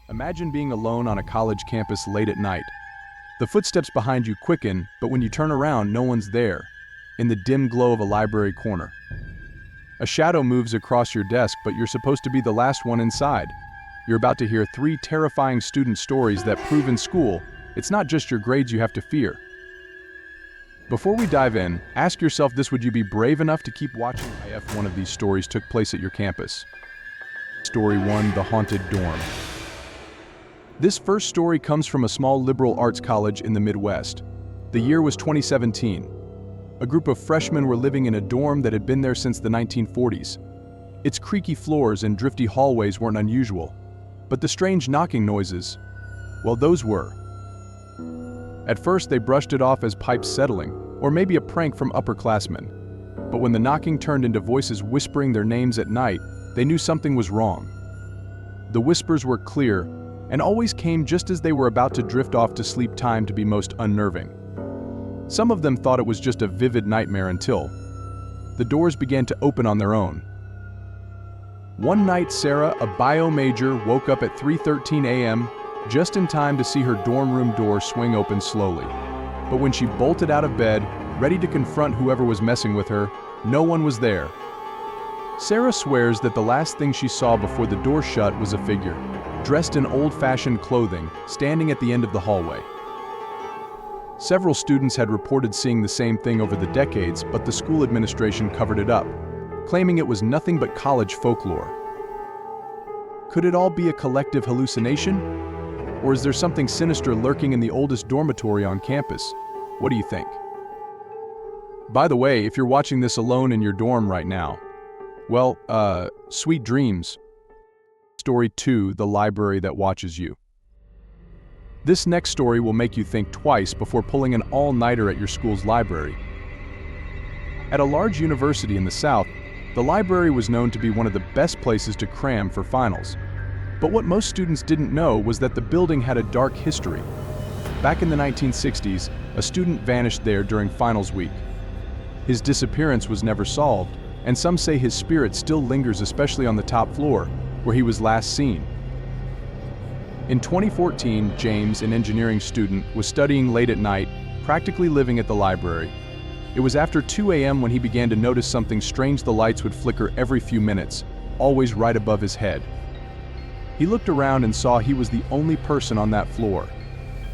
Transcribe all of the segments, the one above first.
Imagine being alone on a college campus late at night. The footsteps behind you quicken, but when you turn around, no one's there, in the dim glow of a library corner. A shadow moves across your desk, but you're supposed to be the last one inside. You're about to hear 3 terrifying student stories that prove in school, it's not just your grades you have to fear. Before we dive in, ask yourself this: would you be brave enough to keep watching if one of these stories took place at your campus? Story 1: The Haunted Dorm. This first story comes from a small liberal arts college in the Midwest. The year was 2017. A group of freshmen were living in a dorm that had been there since the 1940s. Its creaky floors and drifty hallways weren't unusual, but the strange knocking noises, well, those were. At first, they brushed it off as pipes settling, or maybe a prank from upperclassmen. But when the knocking turned into voices whispering their names at night, they knew something was wrong. The whispers were clear, and always came just as they were about to drift off to sleep, time to be most unnerving. Some of them thought it was just a vivid nightmare until the doors began to open on their own. One night, Sarah, a bio major, woke up at 3:13 a.m. just in time to see her dorm room door swing open slowly. But when she bolted out of bed, ready to confront whoever was messing with her, no one was there. Sarah swears that the last thing she saw before the door shut was a figure, dressed in old-fashioned clothing, standing at the end of the hallway. Several students had reported seeing the same thing over the decades, but the school administration covered it up, claiming it was nothing but college folklore. Could it all be a collective hallucination? Or is there something sinister lurking in the oldest dormitory on campus? What do you think? By the way, if you're watching this alone in your dorm right now, well, sweet dreams. Story 2: The Library That Watches You. This next story will make you think twice before pulling an all-nighter at your school's library. At a large university in the South, the library was known to be one of the best places to cram for finals. But what most students didn't know was that the building had a dark history. Back in the 1960s, a student vanished there during finals week. His disappearance was never solved, and some say his spirit still lingers, especially on the top floor, where he was last seen. In 2014, James, an engineering student, was studying late at night, practically living at the library. It was after 2 a.m. when he began to notice something strange. The lights would flicker every few minutes, always right above his head. He looked around and saw he was the only person on that floor.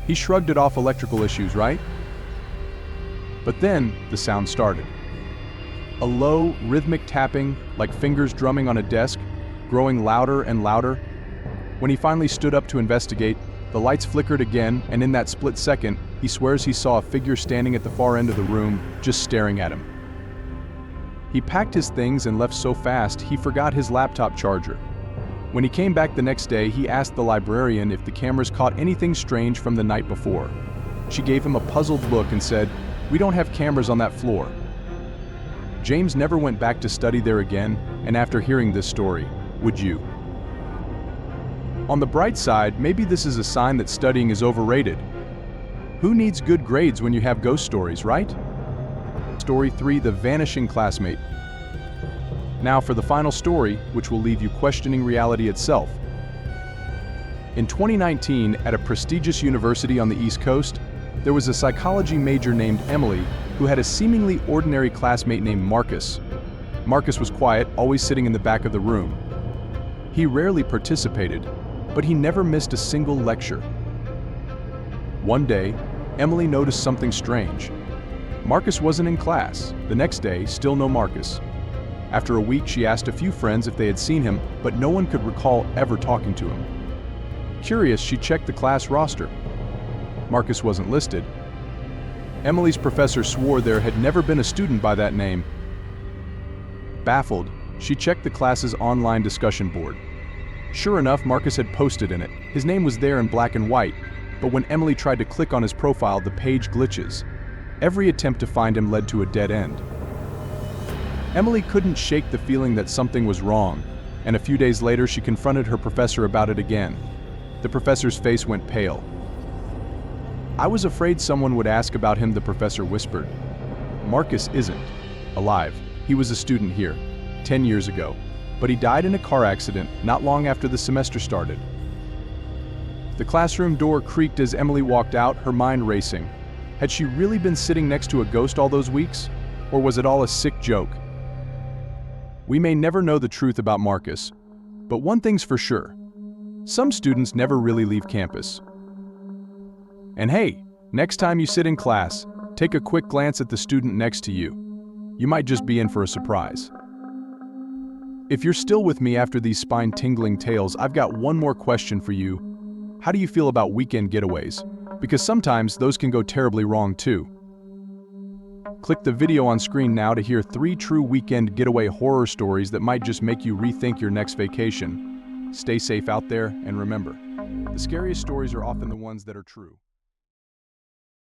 He shrugged it off: electrical issues, right? But then, the sound started. A low, rhythmic tapping, like fingers drumming on a desk, growing louder and louder. When he finally stood up to investigate, the lights flickered again, and in that split second, he swears he saw a figure standing at the far end of the room, just staring at him. He packed his things and left so fast he forgot his laptop charger. When he came back the next day, he asked the librarian if the cameras caught anything strange from the night before. She gave him a puzzled look and said, "We don't have cameras on that floor." James never went back to study there again, and after hearing this story, would you? On the bright side, maybe this is a sign that studying is overrated. Who needs good grades when you have ghost stories, right? Story 3: The Vanishing Classmate. Now for the final story, which will leave you questioning reality itself. In 2019, at a prestigious university on the East Coast, there was a psychology major named Emily who had a seemingly ordinary classmate named Marcus. Marcus was quiet, always sitting in the back of the room. He rarely participated, but he never missed a single lecture. One day, Emily noticed something strange. Marcus wasn't in class. The next day, still no Marcus. After a week, she asked a few friends if they had seen him, but no one could recall ever talking to him. Curious, she checked the class roster. Marcus wasn't listed. Emily's professor swore there had never been a student by that name. Baffled, she checked the class's online discussion board. Sure enough, Marcus had posted in it. His name was there in black and white, but when Emily tried to click on his profile, the page glitches. Every attempt to find him led to a dead end. Emily couldn't shake the feeling that something was wrong, and a few days later she confronted her professor about it again. The professor's face went pale. "I was afraid someone would ask about him," the professor whispered. "Marcus isn't alive. He was a student here 10 years ago, but he died in a car accident not long after the semester started." The classroom door creaked as Emily walked out, her mind racing. Had she really been sitting next to a ghost all those weeks? Or was it all a sick joke? We may never know the truth about Marcus, but one thing's for sure. Some students never really leave campus. And hey, next time you sit in class, take a quick glance at the student next to you. You might just be in for a surprise. If you're still with me after these spine-tingling tales, I've got one more question for you. How do you feel about weekend getaways? Because sometimes those can go terribly wrong too. Click the video on screen now to hear 3 true weekend getaway horror stories that might just make you rethink your next vacation. Stay safe out there, and remember, the scariest stories are often the ones that are true.